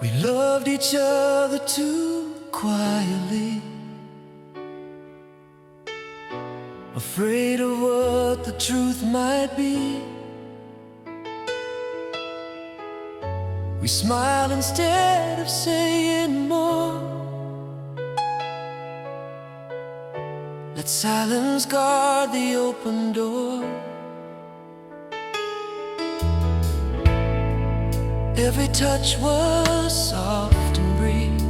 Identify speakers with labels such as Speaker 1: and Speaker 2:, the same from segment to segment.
Speaker 1: We loved each other too quietly, afraid of what the truth might be. We smiled instead of saying more. Let silence guard the open door. Every touch was soft and brief,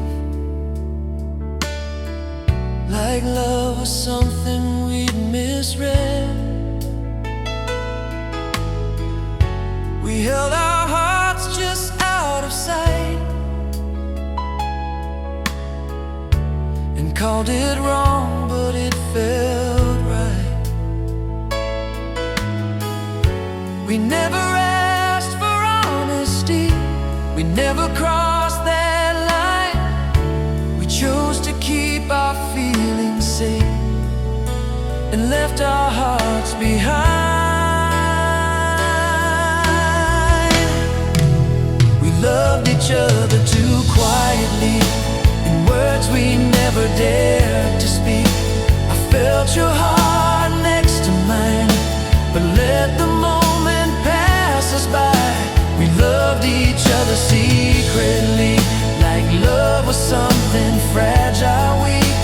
Speaker 1: like love was something we'd misread. We held our hearts just out of sight and called it wrong, but it felt right. We never asked for honesty, we never crossed that line. We chose to keep our feelings safe and left our hearts behind. We loved each other too quietly, in words we never dared to speak. I felt your heart next to mine, but let the moment pass us by. We loved each other secretly, like love was something fragile, weak.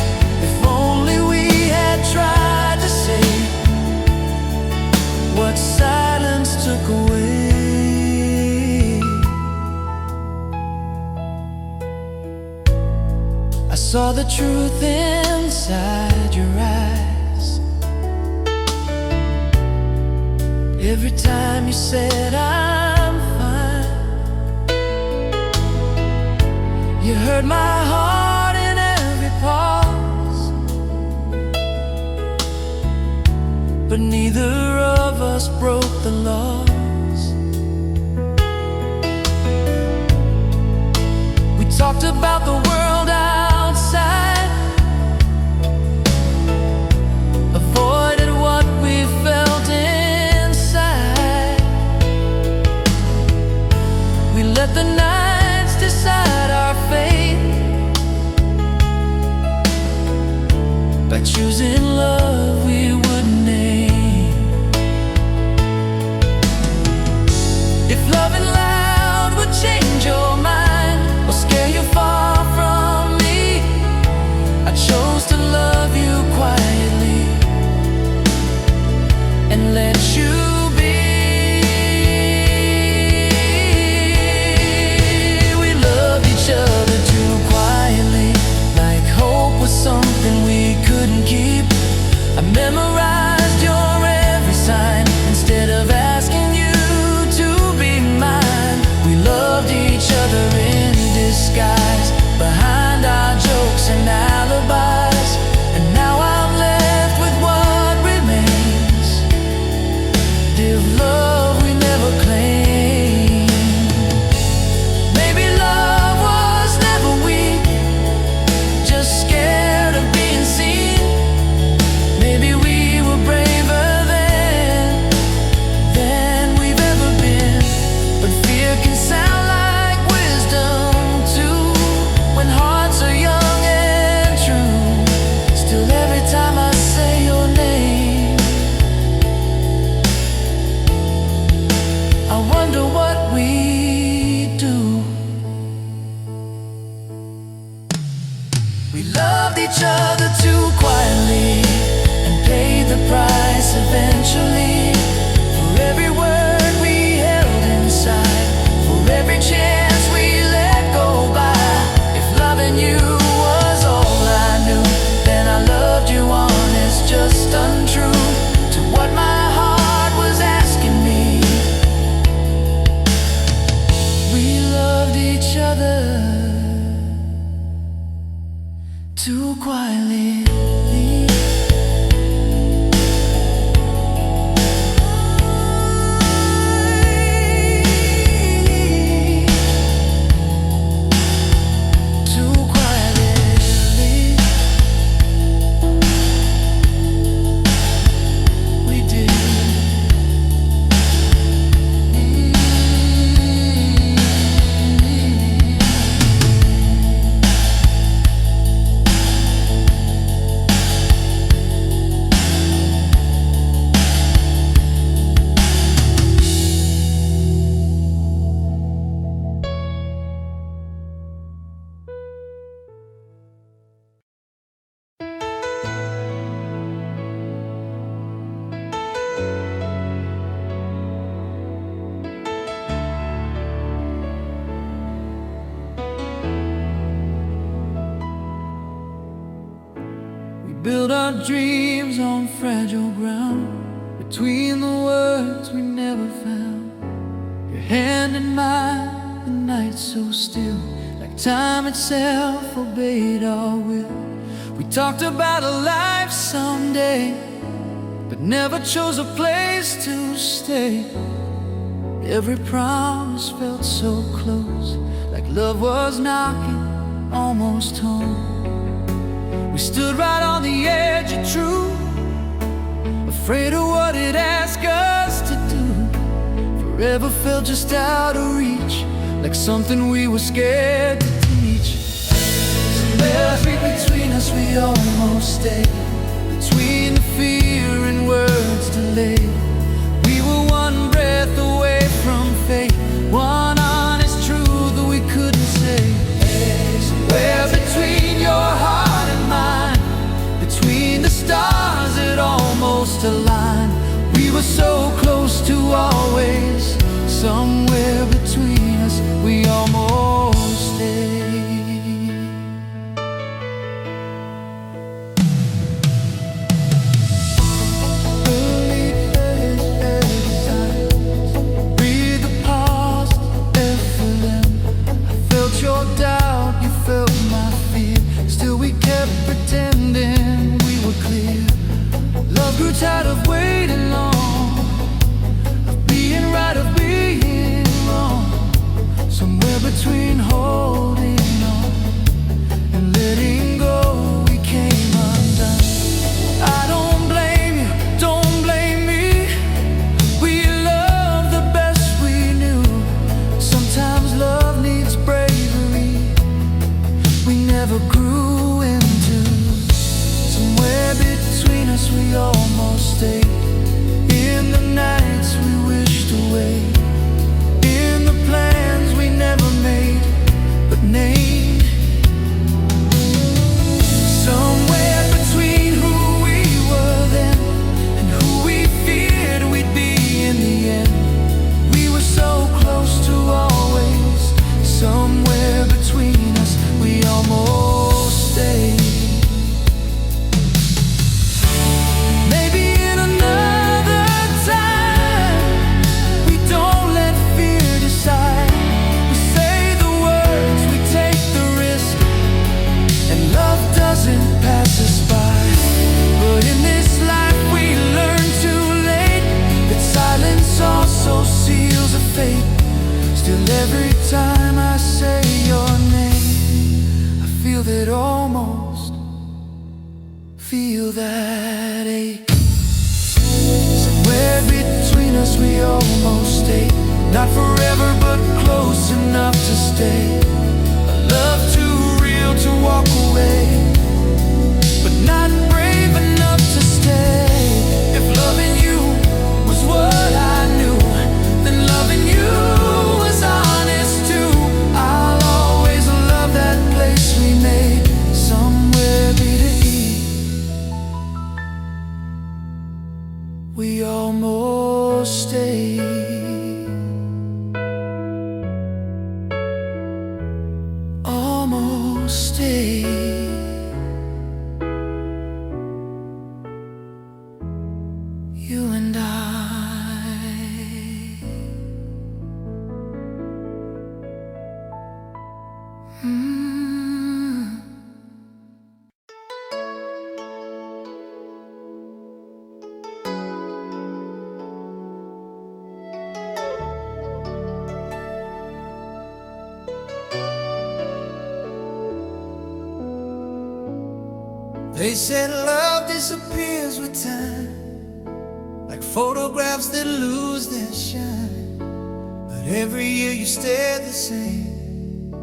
Speaker 1: If only we had tried to say what silence took away. I saw the truth inside your eyes every time you said I'm fine. You heard my heart in every pause, but neither of us broke the laws. We talked about the world outside, avoided what we felt inside. We let the nights decide our fate by choosing love we wouldn't name. If loving loud would change your mind or scare you far from me, I chose to love you quietly and let you be. We loved each other too quietly, like hope was something we couldn't keep. I memorized your every sign instead of asking you to be mine. We loved each other in disguise, behind our jokes and alibis. And now I'm left with what remains, dear love we never claimed. Maybe love was never weak, just scared of being seen. Maybe we were braver than we've ever been. But fear can sound like wisdom too, when hearts are young and true. Still every time I say your name, I wonder what we do. We loved each other too quietly and paid the price eventually, for every word we held inside, for every chance we let go by. If loving you was all I knew, then I loved you honest, just untrue to what my heart was asking me. We loved each other too quietly. build our dreams on fragile ground, between the words we never found. Your hand in mine, the night so still, like time itself obeyed our will. We talked about a life someday, but never chose a place to stay. Every promise felt so close, like love was knocking almost home. We stood right on the edge of truth, afraid of what it asked us to do. Forever felt just out of reach, like something we were scared to teach. Somewhere between us we almost stayed, between the fear and words delayed. We were one breath away from fate, one honest truth that we couldn't say. Somewhere between your heart and mine, between the stars that almost aligned. We were so close to always, somewhere between us we almost stayed. Breathe the past, FLM. I felt your doubt, you felt my fear. Still we kept pretending we were clear. Love grew tired of waiting long, of being right, of being wrong. Somewhere between holding on and letting go, we came undone. I don't blame you, don't blame me. We loved the best we knew. Sometimes love needs bravery we never grew into. Somewhere between us we almost stayed, in the nights we wished away, in the plans we never made but named. Somewhere between who we were then and who we feared we'd be in the end. We were so close to always, somewhere between us we almost stayed. Maybe in another time we don't let fear decide. We say the words, we take the risk, and love doesn't pass us by. But in this life we learn too late that silence also seals a fate. Still every time I say your name, I feel that almost, feel that ache. Somewhere between us we almost stayed, not forever but close enough to stay. A love too real to walk away, but not brave enough to stay. If loving you was what I knew, then loving you was honest too. I'll always love that place we made, somewhere between. We almost stayed, almost stayed. You and I. They said love disappears with time, like photographs that lose their shine. But every year you stay the same,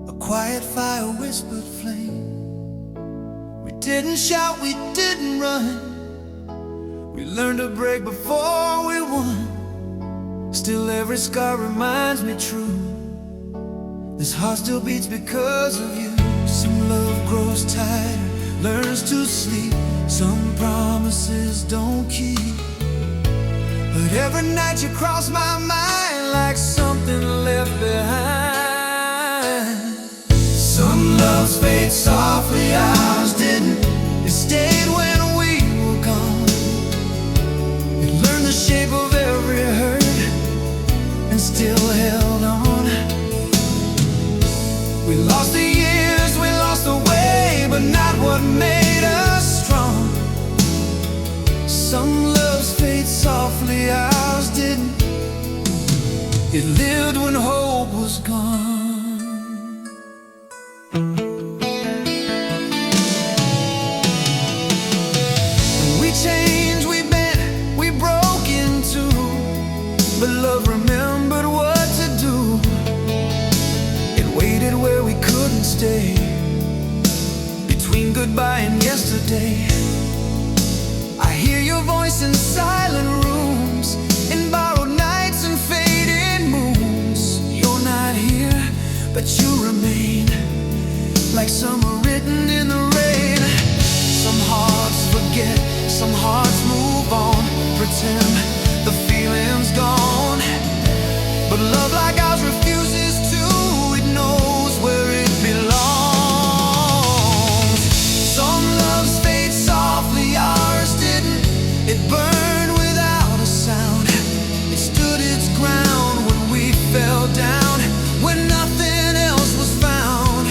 Speaker 1: a quiet fire, whispered flame. We didn't shout, we didn't run, we learned to break before we won. Still every scar reminds me true, this heart still beats because of you. Some love grows tighter, learns to sleep, some promises don't keep. But every night you cross my mind like something left behind. Some loves fade softly, ours didn't. It stayed It lived when hope was gone. We changed, we bent, we broke in two, but love remembered what to do. It waited where we couldn't stay, between goodbye and yesterday. I hear your voice in silent rooms, in borrowed nights and fading moons. You're not here, but you remain, like summer written in the rain. Some hearts forget, some hearts move on, pretend the feeling's gone. But love like ours refuses to, it knows where it belongs. Some loves fade softly, ours didn't. It burned without a sound. It stood its ground when we fell down, when nothing else was found.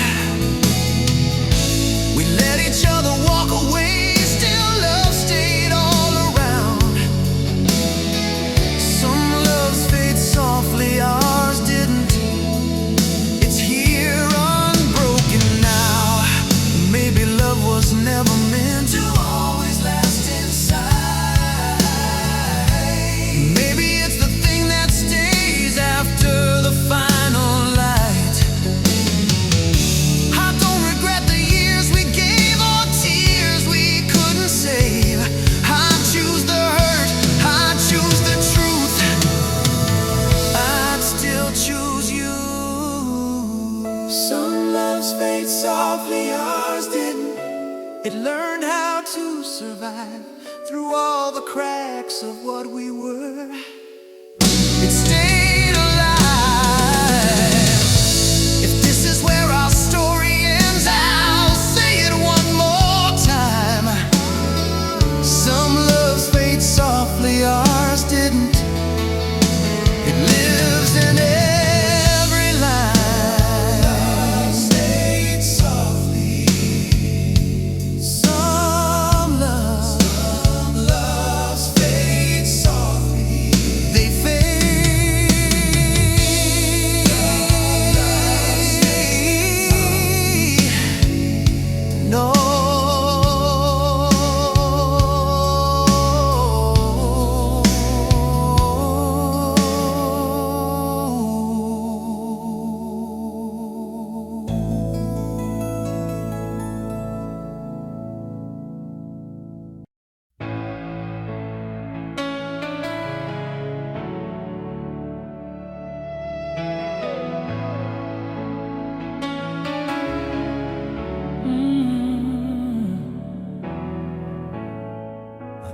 Speaker 1: We let each other walk away, still love stayed all around. Some loves fade softly, ours didn't. It's here unbroken now. Maybe love was never meant to always last inside. Maybe it's the thing that stays after the final light. I don't regret the years we gave or tears we couldn't save. I choose the hurt, I choose the truth. I'd still choose you. Some loves fade softly, ours didn't. It learned how to survive through all the cracks of what we were. It stayed alive. If this is where our story ends, I'll say it one more time. Some loves fade softly, ours didn't. It lives in every line. Loves fade softly. Some loves fade softly. They fade. No.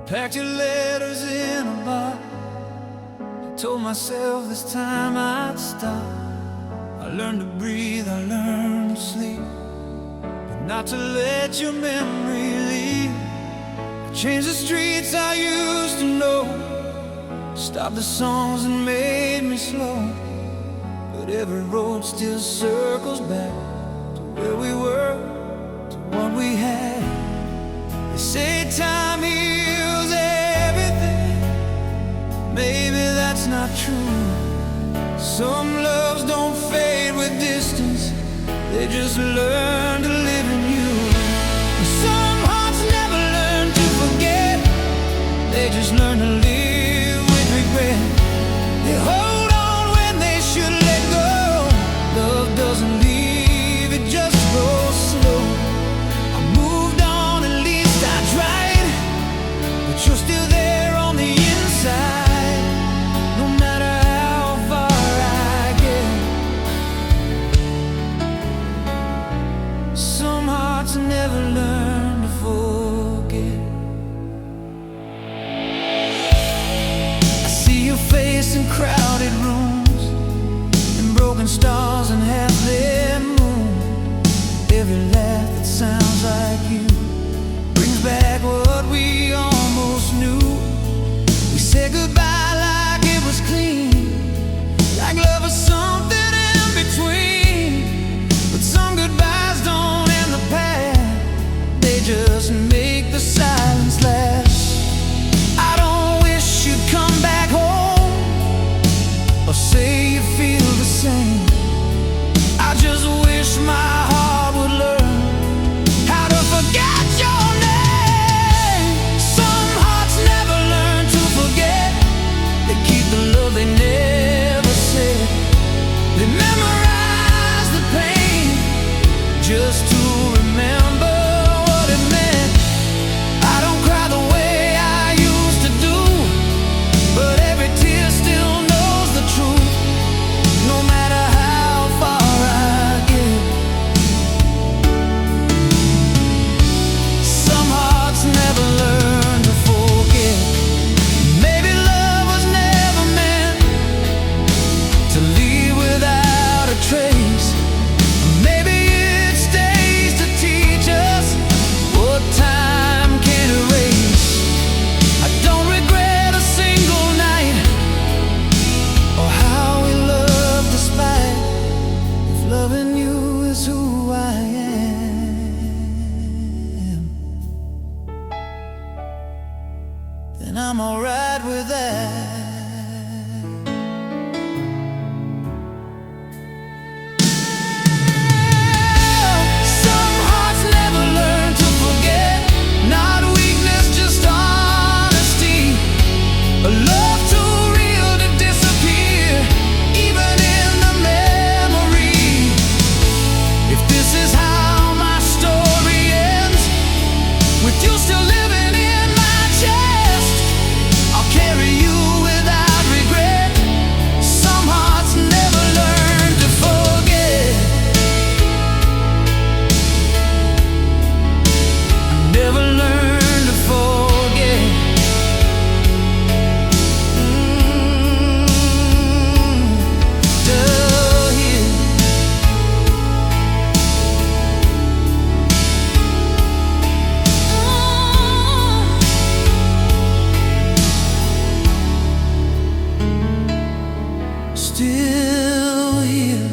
Speaker 1: Packed your letters in a box. I told myself this time I'd stop. I learned to breathe, I learned to sleep, but not to let your memory leave. I changed the streets I used to know, stopped the songs that made me slow, but every road still circles back to where we were, to what we had. They say time heals everything. Maybe that's not true. Some loves don't fade with distance, they just learn to live in you. Some hearts never learn to forget, they just learn to live with regret. They hold on when they should let go. Love doesn't leave, it just goes slow. I moved on, at least I tried, but you're still there on the inside. No matter how far I get, some hearts never learn to forget. I see your face in crowded rooms, and broken stars and half-lit moon. Every laugh that sounds like you brings back what we almost knew. We said goodbye like it was clean, like love was something in between. But some goodbyes don't end the path, they just make the silence last. I don't wish you'd come back home or say you If this is how my story ends, with you still living in my chest, I'll carry you without regret. Some hearts never learn to forget. Never learn to forget. Still here. Still here.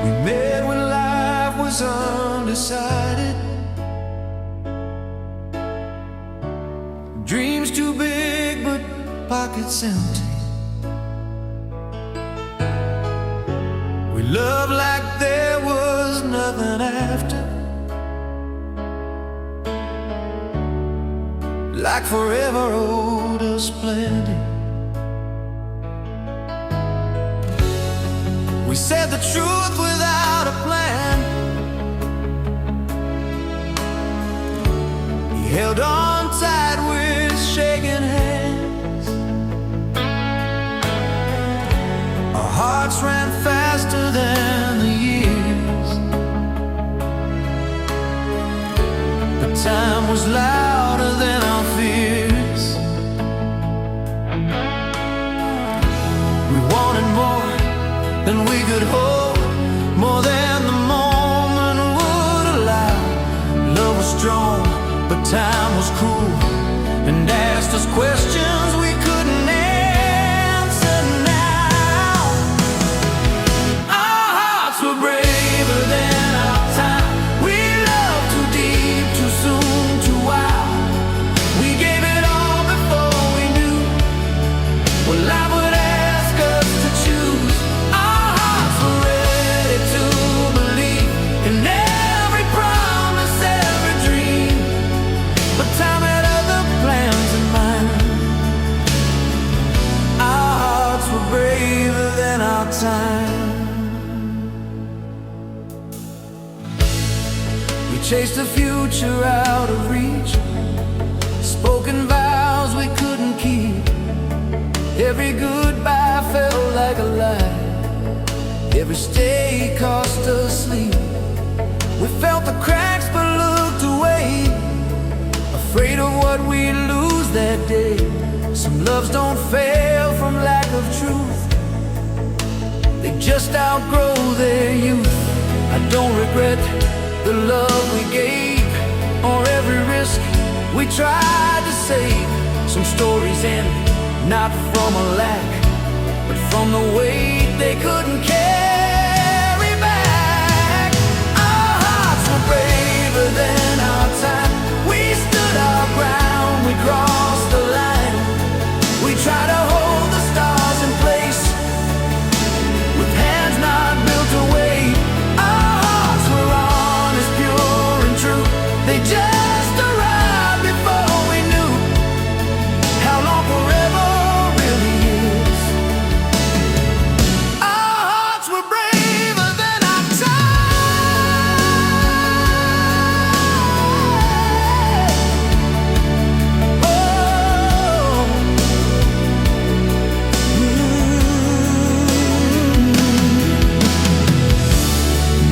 Speaker 1: We met when life was undecided. Dreams too big, but pockets empty. We loved like there was nothing after, like forever owed us plenty. We said the truth without a plan. He held on tight with shaking hands. Our hearts ran faster than the years, but time was louder than our fears. We wanted more than we could hold, more than the moment would allow. Love was strong, but time was cruel, and asked us questions we couldn't answer now. Our hearts were braver than our time. We loved too deep, too soon, too wild. We gave it all before we knew what life would ask us to choose. Our hearts were ready to believe in every promise, every dream, but time had other plans in mind. Our hearts were braver than our time. We chased a future out of reach, spoken vows we couldn't keep. Every goodbye felt like a lie, every stay cost us sleep. We felt the cracks but looked away, afraid of what we'd lose that day. Some loves don't fail from lack of truth, they just outgrow their youth. I don't regret the love we gave, or every risk we tried to save. Some stories end not from a lack, but from the weight they couldn't carry back. Our hearts were braver than our time. We stood our ground, we crossed the line. We tried to hold the stars in place, with hands not built to wait. Our hearts were honest, pure and true. They just arrived before we knew how long forever really is. Our hearts were braver than our time. Oh.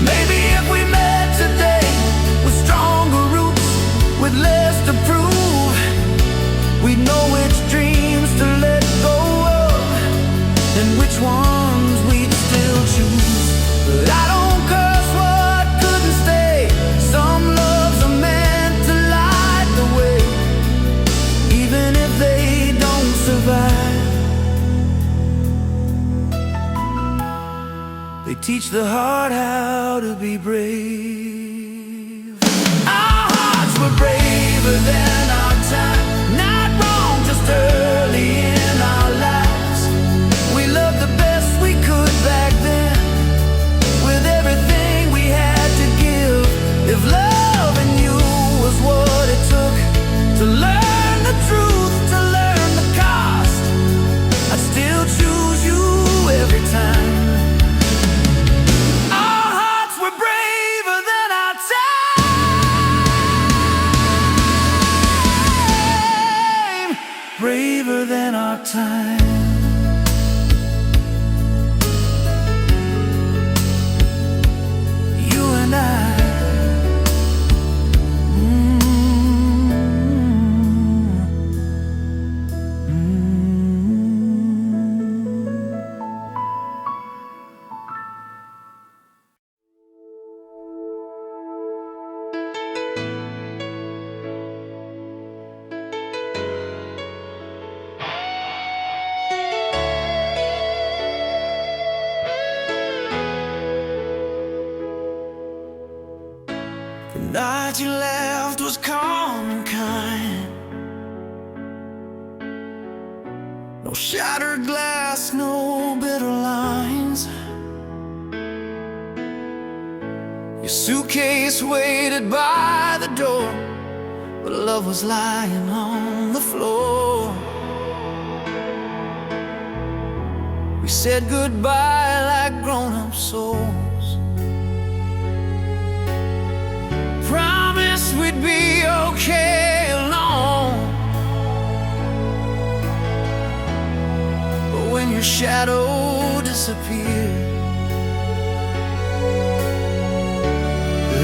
Speaker 1: Maybe if we met today with stronger roots, with less to prove, we'd know which dreams to let go of, and which ones we'd still choose. But I don't curse what couldn't stay. Some loves are meant to light the way, even if they don't survive. They teach the heart how to be brave. Our hearts were braver than our time. Not wrong, just early in our lives. We loved the best we could. night you left was calm and kind. No shattered glass, no bitter lines. Your suitcase waited by the door, but love was lying on the floor. We said goodbye like grown-up souls. Promised we'd be okay alone. But when your shadow disappeared,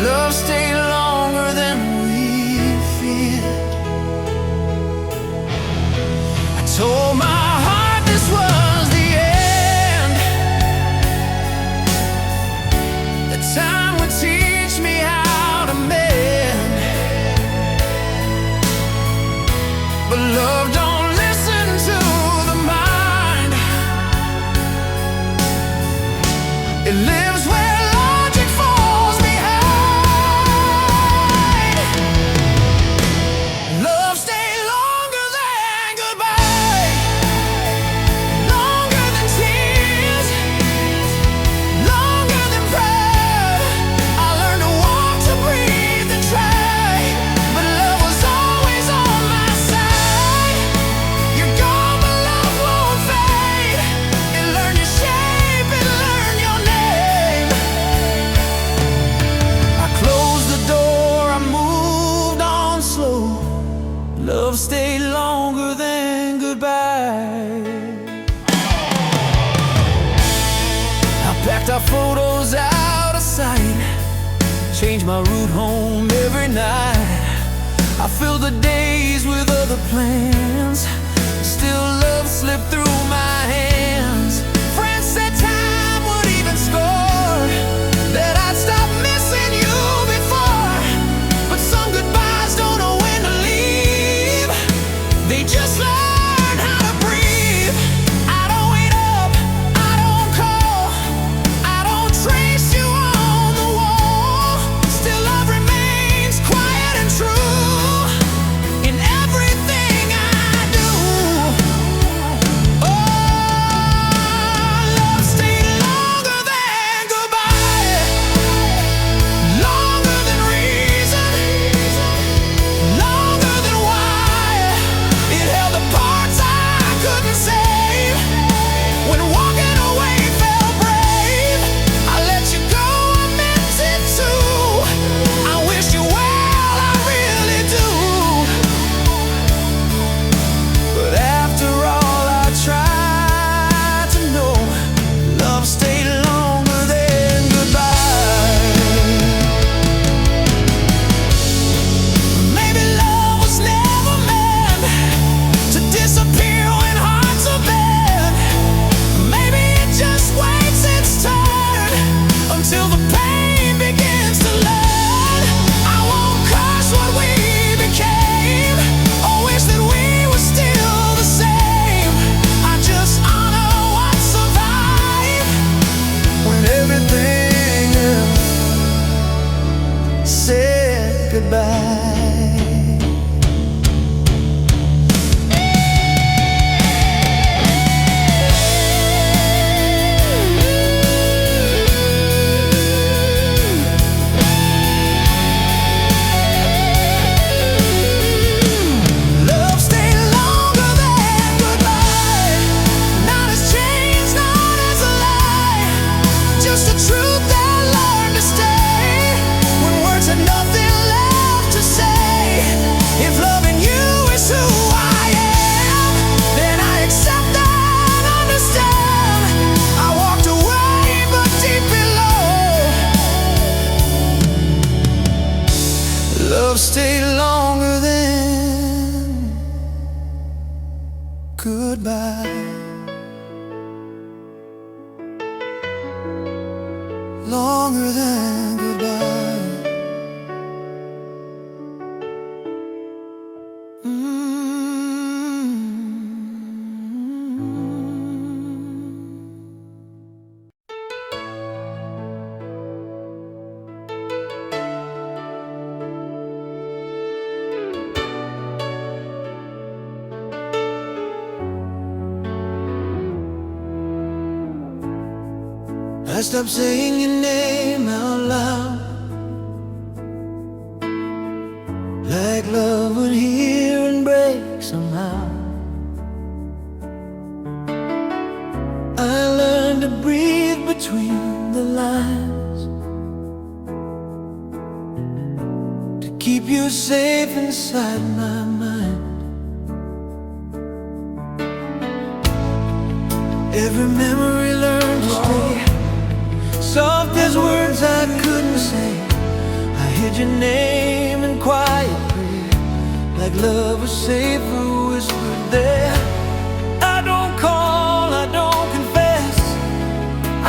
Speaker 1: love stayed longer than we feared. I told my heart this was the end, that time would teach me how to mend. But love don't listen to the mind. It lives where logic falls behind. Love stayed longer than goodbye, longer than tears, longer than prayer. I learned to walk, to breathe, and try, but love was always on my side. You're gone, but love won't fade. It learned your shape, it learned your name. I closed the door, I moved on slow. Love stayed longer than goodbye. I packed our photos out of sight, changed my route home every night. I filled the days with other plans, still love slipped through my hands. Friends said time would even score, that I'd stop missing you before. But some goodbyes don't know when to leave, they just learn how to breathe. I don't wait up, I don't call, I don't trace you on the wall. Still love remains quiet and true in everything I do. Oh, love stayed longer than goodbye, longer than reason, longer than why. It held the parts I couldn't save. When walking away felt brave, I let you go, I meant it to. I wish you well, I really do. But after all I tried to know, love stayed longer than goodbye. Maybe love was never meant to disappear when hearts are bent. Maybe it just waits its turn until the pain begins to learn. I won't curse what we became, or wish that we were still the same. I just honor what survived when everything else said goodbye. Love stayed longer than goodbye, not as chains, not as a lie, just a truth that learned to stay when words had nothing left to say. If loving you is who I am, then I accept and understand. I walked away, but deep below, love stayed longer than goodbye, longer than goodbye. I stopped saying your name out loud, like love would hear and break somehow. I learned to breathe between the lines, to keep you safe inside my mind. Every memory learned to stay, soft as words I couldn't say. I hid your name in quiet prayer, like love was safe whispered there. I don't call, I don't confess,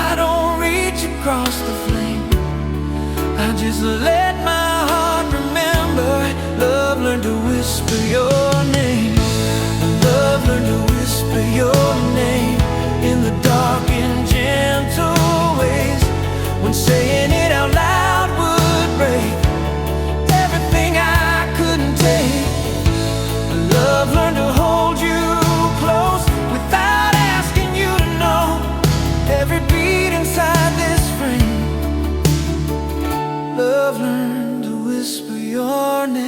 Speaker 1: I don't reach across the flame. I just let my heart remember. Love learned to whisper your name. Love learned to whisper your name in the dark and gentle ways, when saying it out loud would break everything I couldn't take. Love learned to hold you close without asking you to know every beat inside this frame. Love learned to whisper your name.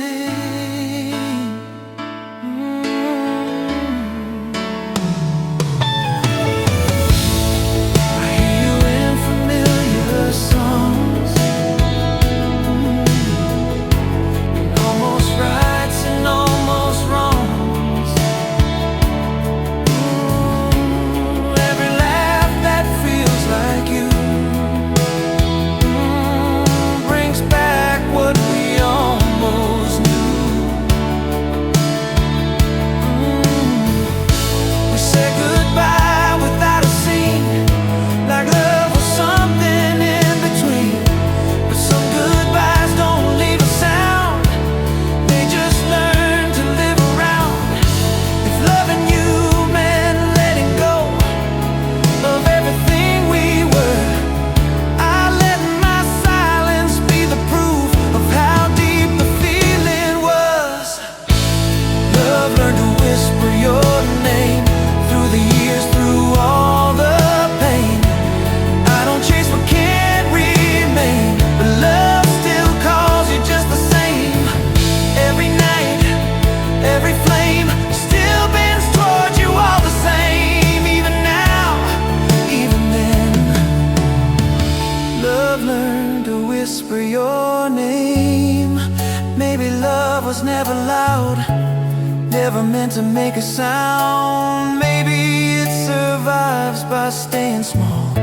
Speaker 1: Never meant to make a sound. Maybe it survives by staying small.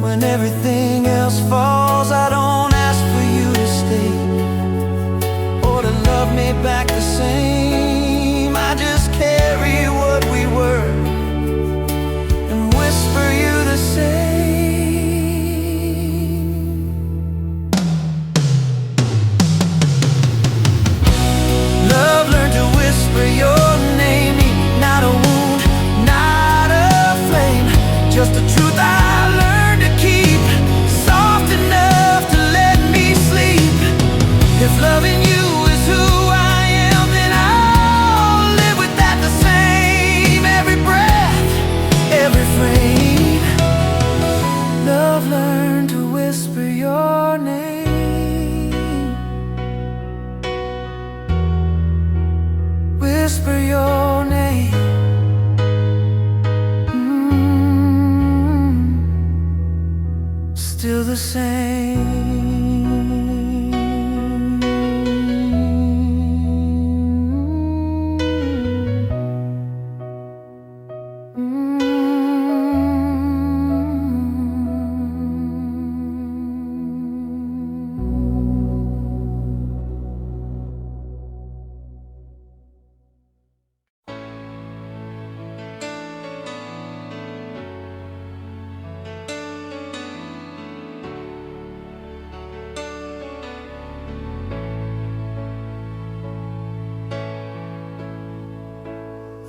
Speaker 1: When everything else falls, I don't ask for you to stay or to love me back the same. I just carry what we were and whisper you the same. Love learned to whisper your name, not a wound, not a flame, just the truth I learned to keep, soft enough to let me sleep. If loving you is who I am, then I'll live with that the same. Every breath, every frame. Love learned to whisper your name, whisper your name. Still the same.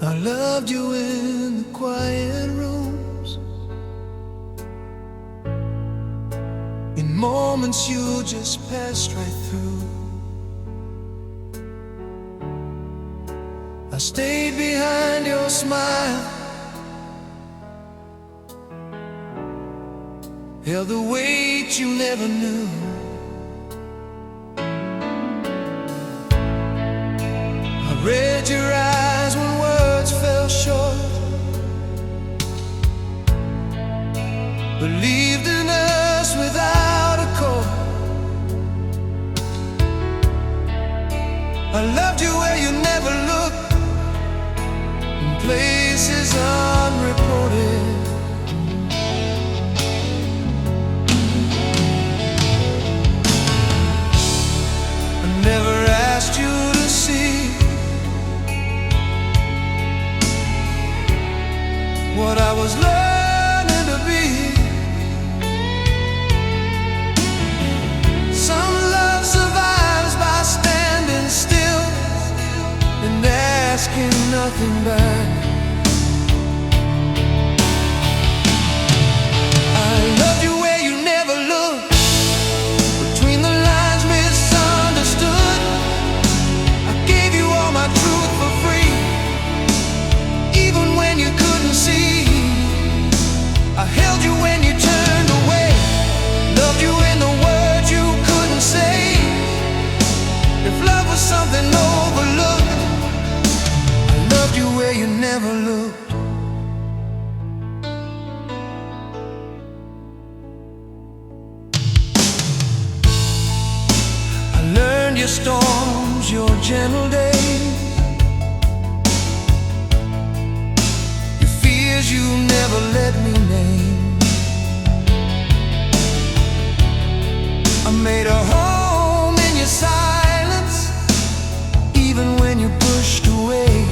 Speaker 1: I loved you in the quiet rooms, in moments you just passed right through. I stayed behind your smile held the weight you never knew. I read your eyes when words fell short, believed in us without a cause. I loved you where you never looked, in places unreported. I never asked you to see what I was learning to be. Some love survives by standing still and asking nothing back. I loved you where you never looked, between the lines misunderstood. I gave you all my truth for free, even when you couldn't see. I held you when you turned away, loved you in the words you couldn't say. If love was something overlooked, I loved you where you never looked. I learned your storms, your gentle days, your fears you never let me name. I made a home in your silence, even when you pushed away.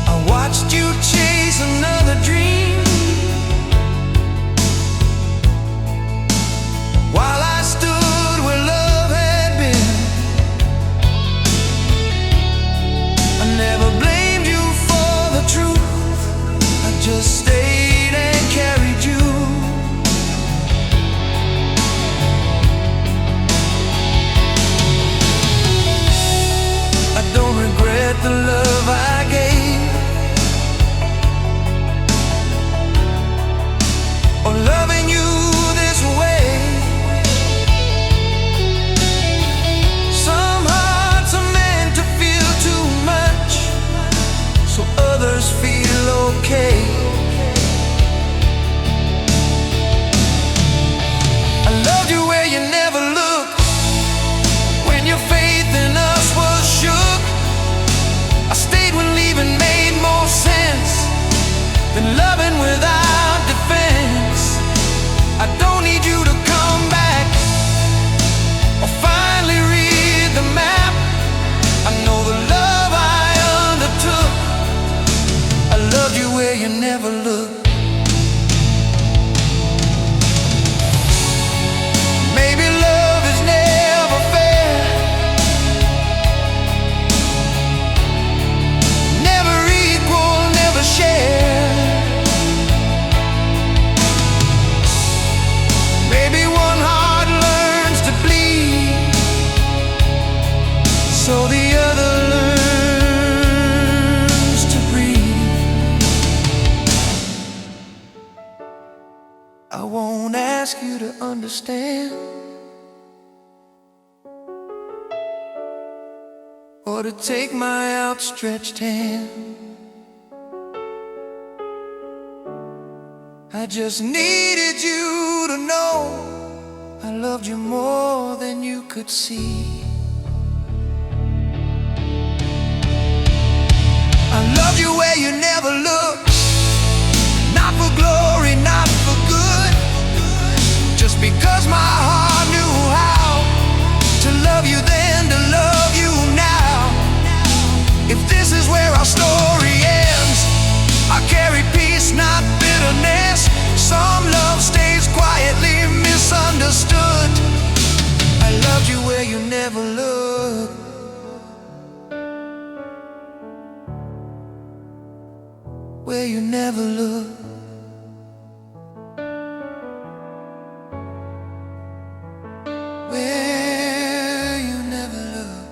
Speaker 1: I watched you chase another dream, while I stood where love had been. I never blamed you for the truth, I just stayed and carried you. I don't regret the love I gave, or loving you this way. Some hearts are meant to feel too much, so others feel okay. I loved you where you never looked, when your faith in us was shook. I stayed when leaving made more sense than loving without defense. I don't need you to come back or finally read the map. I know the love I undertook. I loved you where you never looked. Maybe love is never fair, never equal, never share. Maybe one heart learns to bleed, so the other learns to breathe. I won't ask you to understand, or to take my outstretched hand. I just needed you to know I loved you more than you could see. I loved you where you never looked, not for glory, not for good, just because my heart knew how to love you then, to love you now. If this is where our story ends, I carry peace, not bitterness. Some love stays quietly misunderstood. I loved you where you never looked, where you never looked. Where you never looked.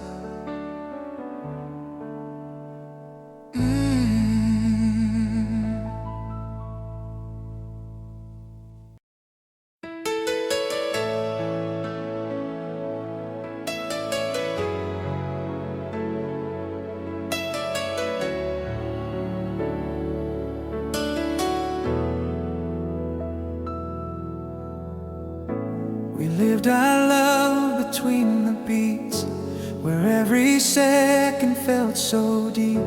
Speaker 1: moved our love between the beats, where every second felt so deep.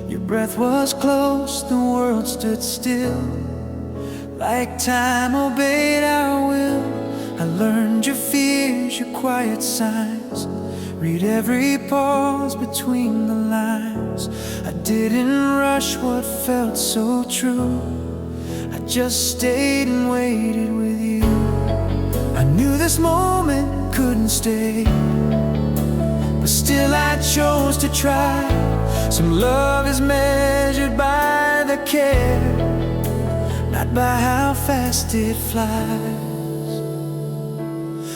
Speaker 1: Your breath was close, the world stood still, like time obeyed our will. I learned your fears, your quiet signs, read every pause between the lines. I didn't rush what felt so true, I just stayed and waited with you. I knew this moment couldn't stay, but still I chose to try. Some love is measured by the care, not by how fast it flies.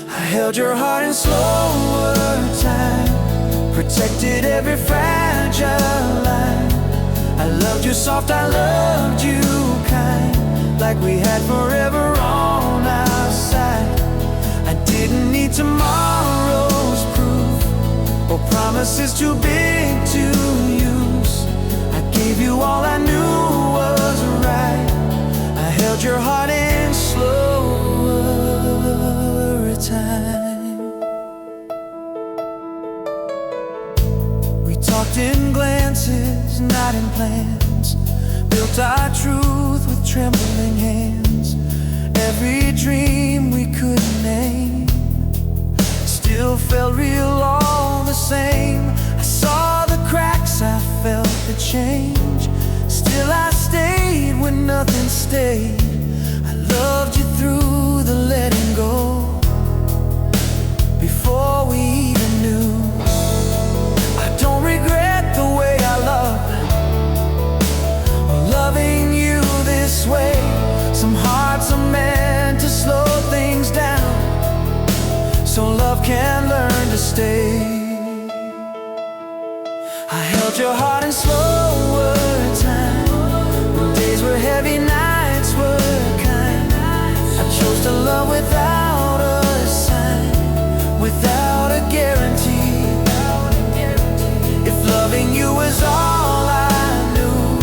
Speaker 1: I held your heart in slower time, protected every fragile line. I loved you soft, I loved you kind, like we had forever on our side. I didn't need tomorrow's proof, or promises too big to use. I gave you all I knew was right. I held your heart in slower time. We talked in glances, not in plans, built our truth with trembling hands. Every dream we couldn't name still felt real all the same. I saw the cracks, I felt the change, still I stayed when nothing stayed. I loved you through the letting go, before we even knew. I don't regret the way I love, loving you this way. Some hearts are meant to slow things down, so love can learn to stay. I held your heart in slower time, when days were heavy, nights were kind. I chose to love without a sign, without a guarantee. If loving you was all I knew,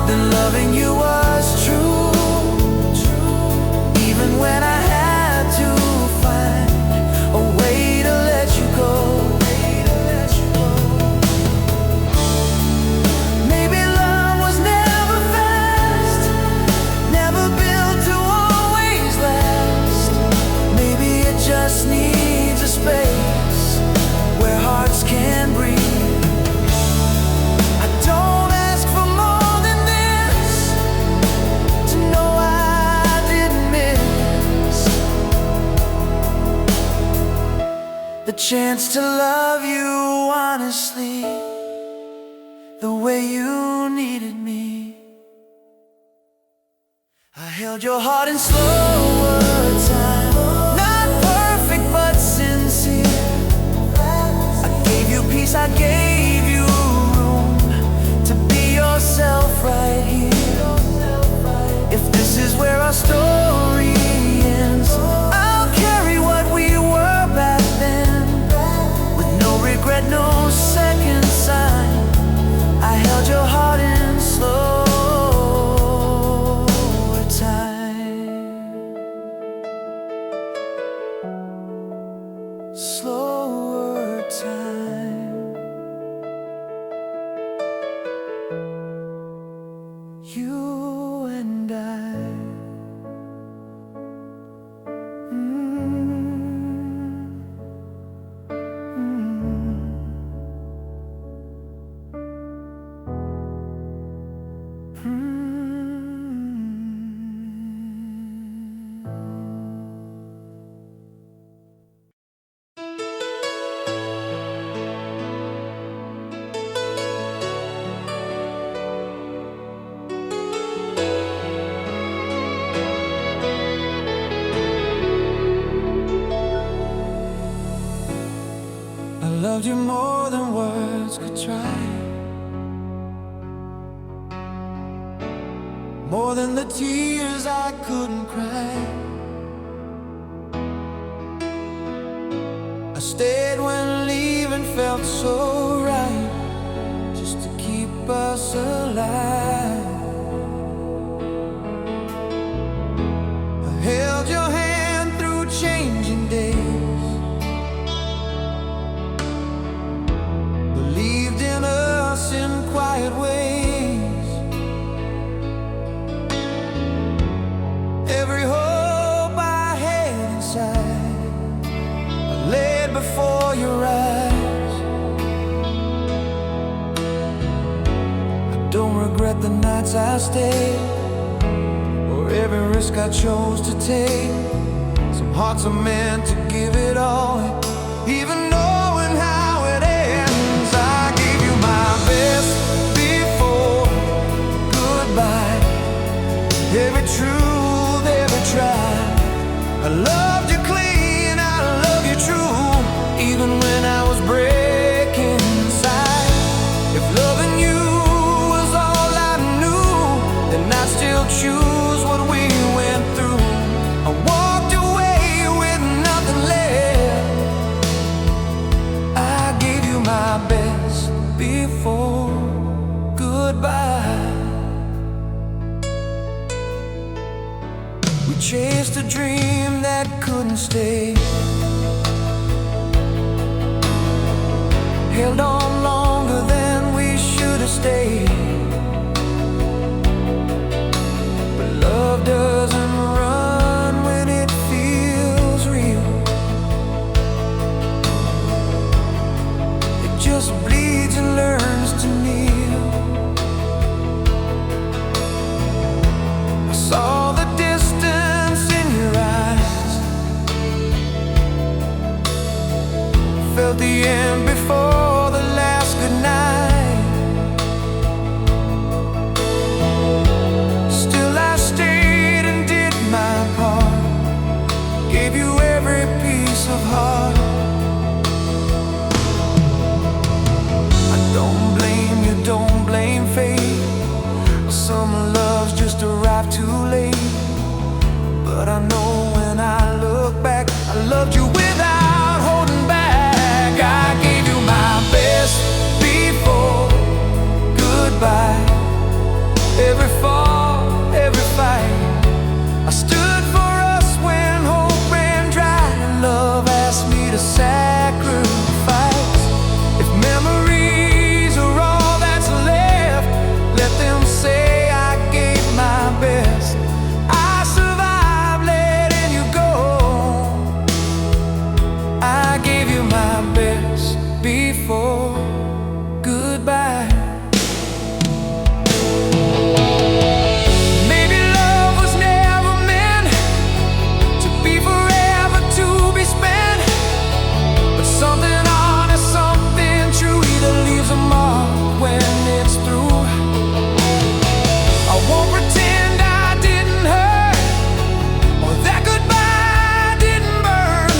Speaker 1: then loving you was true. Even when I had to find a way to let you go. Maybe love was never fast, never built to always last. Maybe it just needs a space where hearts can breathe. I don't ask for more than this, to know I didn't miss the chance to love you honestly, the way you needed me. I held your heart in slower time, not perfect but sincere. I gave you peace, I gave you room to be yourself right here. If this is where our story ends, I'll carry what we were back then, with no regret, no second sign. I held your heart in slower time, slower time. You and I. I loved you more than words could try, more than the tears I couldn't cry. I stayed when leaving felt so right, just to keep us alive. I held your hand through changing days, unexpected ways. Every hope I had inside, I laid before your eyes. I don't regret the nights I stayed, or every risk I chose to take. Some hearts are meant to give it all, even knowing how it ends. I gave you my best before goodbye, every truth, every try. I loved you clean, I love you true, even when I was breaking inside. If loving you was all I knew, then I'd still choose what we went through. I walked away with nothing left. I gave you my best before goodbye. We chased a dream that couldn't stay, held on longer than we should have stayed. But love doesn't run when it feels real, it just bleeds and learns to kneel. I saw the distance in your eyes, felt the end before the last goodnight. Still I stayed and did my part, gave you every piece of heart. I don't blame you, don't blame fate. Some loves just arrive too late. But I know when I look back, I loved you without holding back. I gave you my best before goodbye, every fall, every fight. I stood for us when hope ran dry, and love asked me to sacrifice. If memories are all that's left, let them say I gave my best. I survived letting you go. I gave you my best before goodbye. Maybe love was never meant to be forever, to be spent, but something honest, something true, either leaves a mark when it's through. I won't pretend I didn't hurt, or that goodbye didn't burn.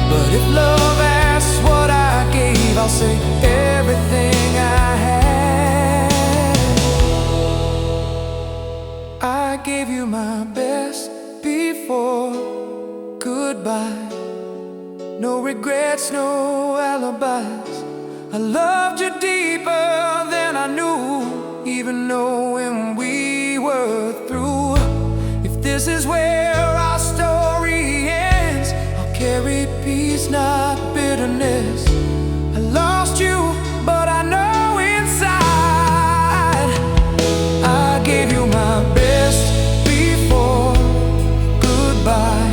Speaker 1: But if love asks what I gave, I'll say everything I had. I gave you my best before goodbye. No regrets, no alibis. I loved you deeper than I knew, even knowing we were through. If this is where our story ends, I'll carry peace, not bitterness. I lost you, but I know inside I gave you my best before goodbye.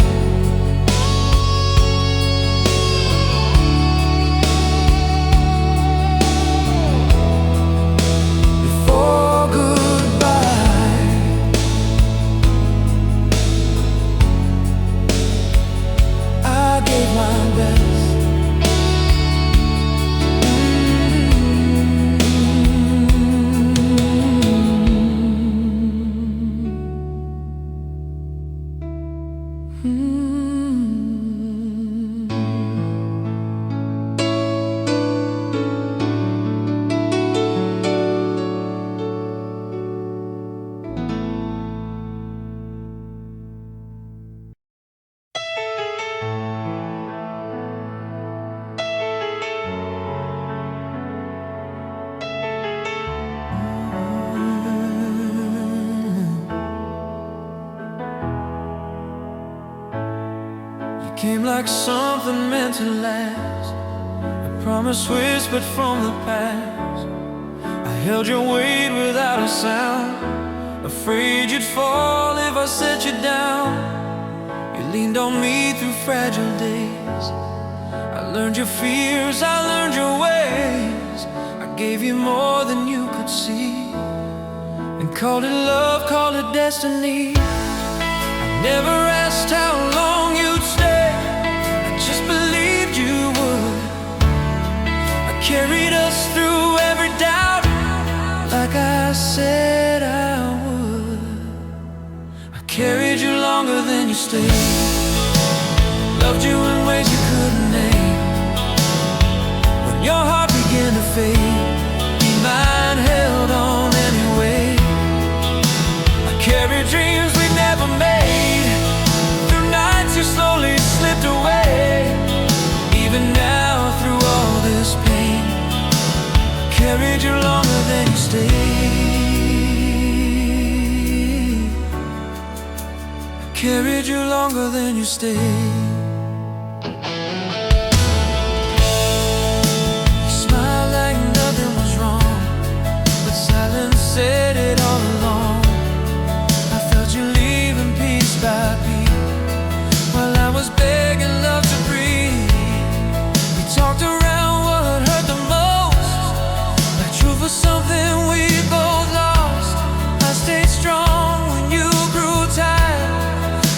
Speaker 1: Before goodbye, I gave my best. Came like something meant to last, a promise whispered from the past. I held your weight without a sound, afraid you'd fall if I set you down. You leaned on me through fragile days. I learned your fears, I learned your ways. I gave you more than you could see, and called it love, called it destiny. I never asked how long you'd stay, I just believed you would. I carried us through every doubt, like I said I would. I carried you longer than you stayed, loved you in ways you couldn't name. When your heart began to fade, mine held on anyway. I carried dreams we never made, through nights you slowly slipped away. Even now through all this pain, carried you longer than you stayed. I carried you longer than you stayed. You smiled like nothing was wrong, but silence said it all along. I felt you leaving piece by piece, while I was begging love to breathe. We talked around what hurt the most, like truth was something we both lost. I stayed strong when you grew tired,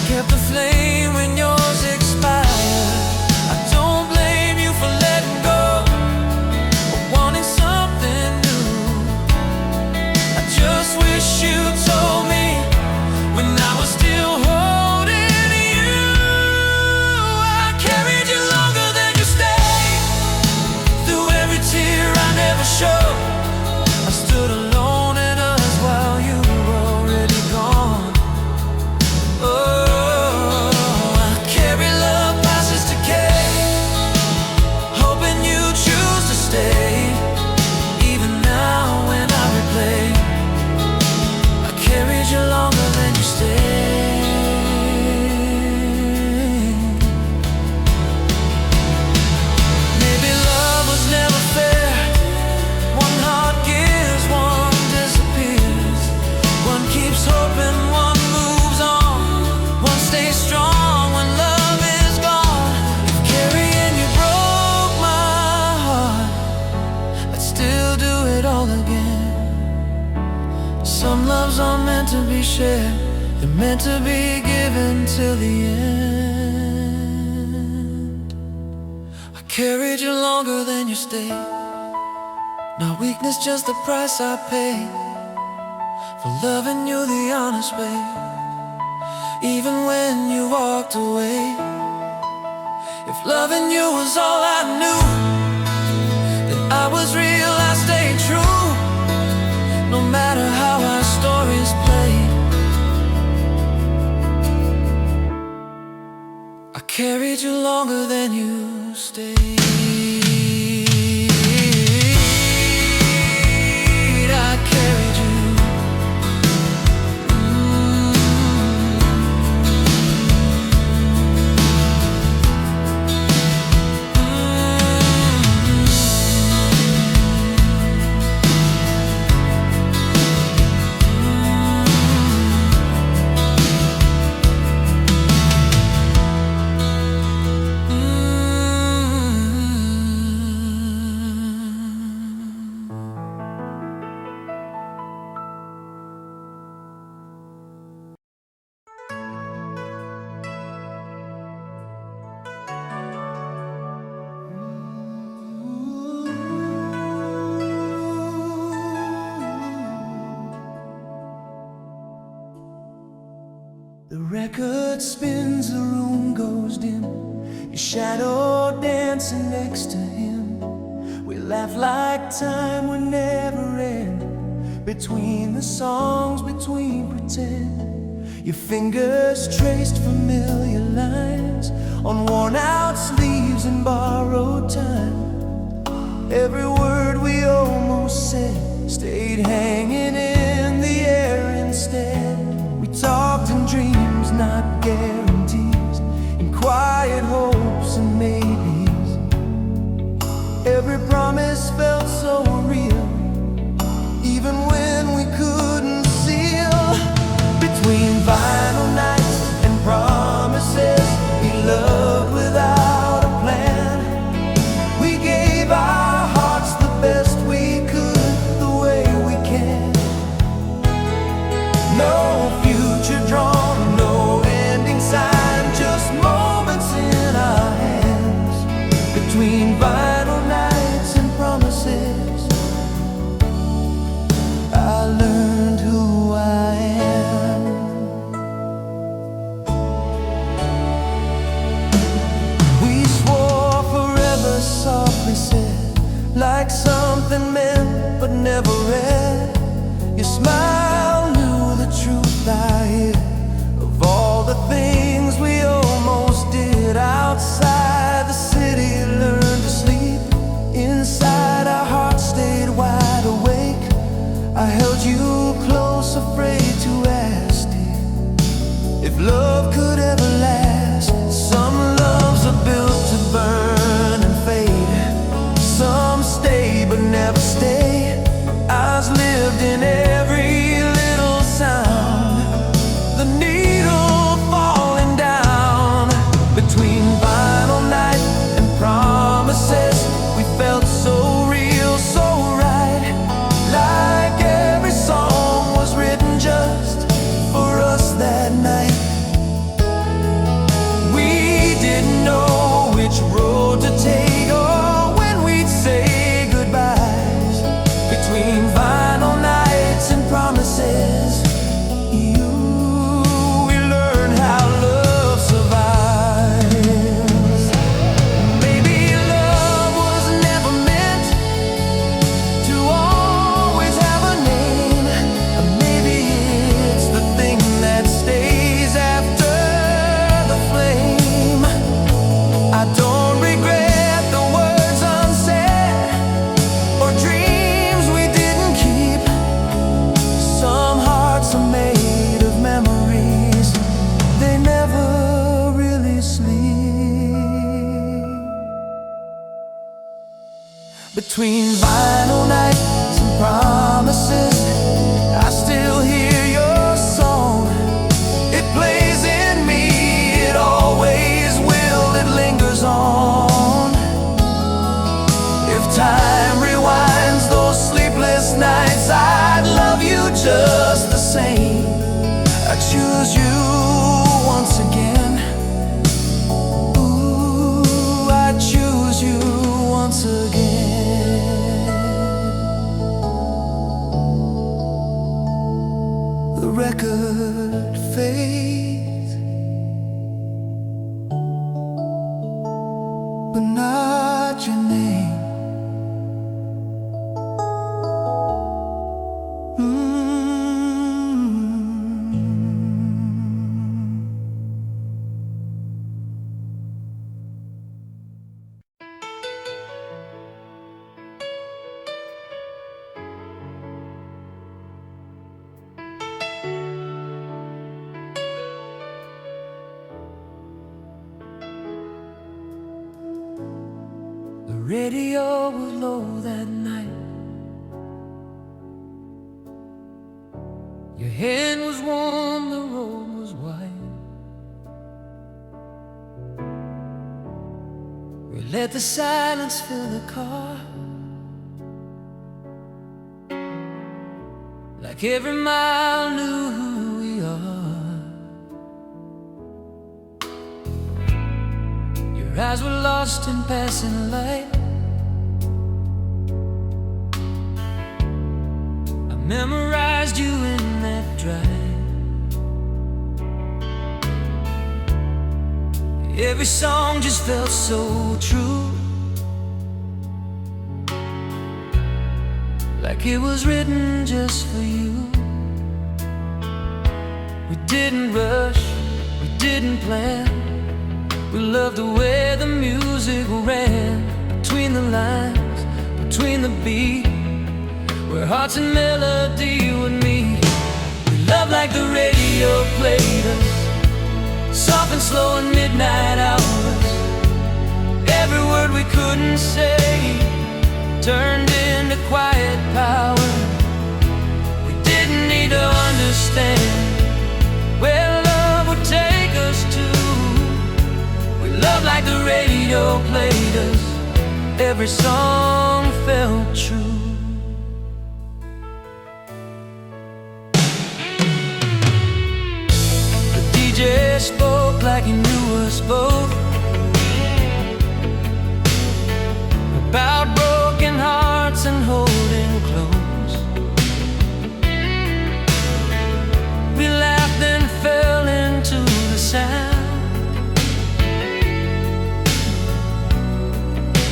Speaker 1: kept the flame when yours expired. I don't blame you for letting go, or wanting something new. I just wish you told me when I was still holding you. I carried you longer than you stayed, through every tear I never showed. I stood alone in us while you were already gone. Oh, I carry love past its decay, hoping you choose to stay. Even now when I replay, I carried you longer than you stayed. Maybe love was never fair. One heart gives, one disappears. One keeps hoping, one moves on. One stays strong when love is gone. If carrying you broke my heart, I'd still do it all again. Some loves are meant to be shared, they're meant to be given till the end. I carried you longer than you stayed. Not weakness, just the price I paid for loving you the honest way. Even when you walked away, if loving you was all I knew, then I was real, I stayed true. No matter how our stories played, I carried you longer than you stayed. I carried you. The record spins, the room goes dim, your shadow dancing next to him. We laugh like time would never end, between the songs, between pretend. Your fingers traced familiar lines on worn out sleeves and borrowed time. Every word we almost said stayed hanging in the air instead. We talked in dreams, not guarantees, in quiet hopes and maybes. Every promise felt so real, cigarette. Your smile knew the truth I hid of all the things we almost did outside the city. Learned to sleep inside, our hearts stayed wide awake. I held you close, afraid to ask if love could ever last. Some loves are built to burn and fade, some stay but never stay. Ours lived in every little sound, the needle falling down. Between vinyl night and promises, we felt so real, so right. Like every song was written just for us that night. We didn't know which road to take or when we'd say goodbyes. Between vinyl nights and promises, we learned how love survives. Maybe love was never meant to always have a name. Maybe it's the thing that stays after the flame. I don't regret the words unsaid or dreams we didn't keep. Some hearts are made of memories, they never really sleep. Between vinyl nights and promises, I still hear your song. It plays in me, it always will, it lingers on. If time rewinds those sleepless nights, I'd love you just the same. I choose you once again. Ooh, I choose you once again. The record fades, but not your name. The radio was low that night. Your hand was warm, the road was wide. We let the silence fill the car, like every mile knew who we are. Your eyes were lost in passing light. I memorized you in that drive. Every song just felt so true, like it was written just for you. We didn't rush, we didn't plan. We loved the way the music ran, between the lines, between the beat, where hearts and melody would meet. We loved like the radio played us, soft and slow in midnight hours. Every word we couldn't say turned into quiet power. We didn't need to understand where love would take us to. We loved like the radio played us, every song felt true. The DJ spoke like he knew us both, about broken hearts and holding close. We laughed and fell into the sound,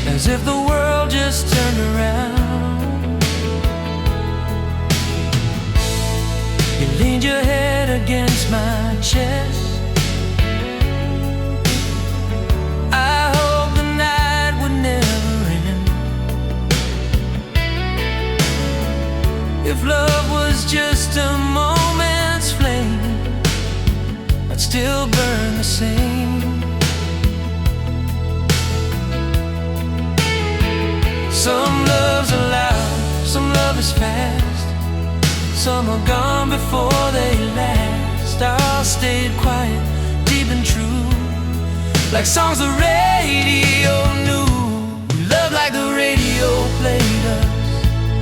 Speaker 1: as if the world just turned around. leaned your head against my chest. I hope the night would never end. If love was just a moment's flame, I'd still burn the same. Some loves are loud, some love is fast. Some are gone before they last. All stayed quiet, deep and true, like songs the radio knew. We love like the radio played us,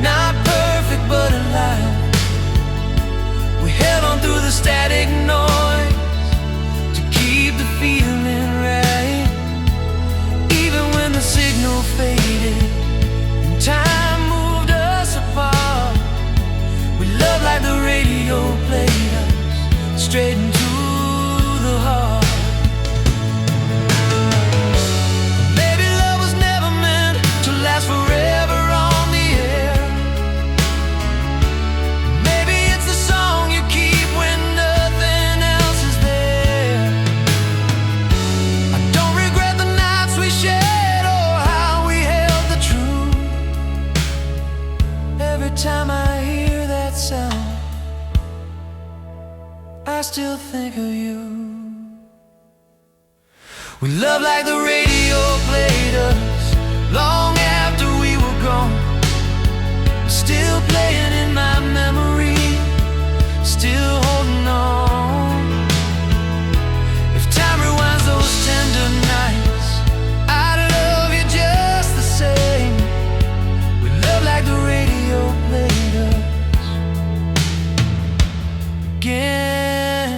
Speaker 1: not perfect but alive. We held on through the static noise to keep the feeling right. Even when the signal faded and time moved us apart, we love like the radio played us, straight into the heart. Maybe love was never meant to last forever on the air. Maybe it's the song you keep when nothing else is there. I don't regret the nights we shared or how we held the truth. Every time I hear that sound, I still think of you. We love like the radio played us, long after we were gone. Still playing in my memory, still holding on. If time rewinds those tender nights, I'd love you just the same. We love like the radio played us, again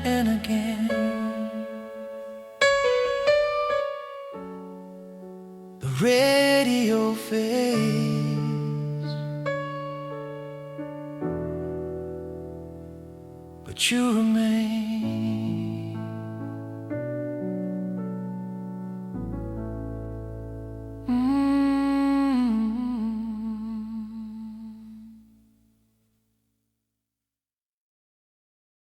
Speaker 1: and again. The radio fades, but you remain.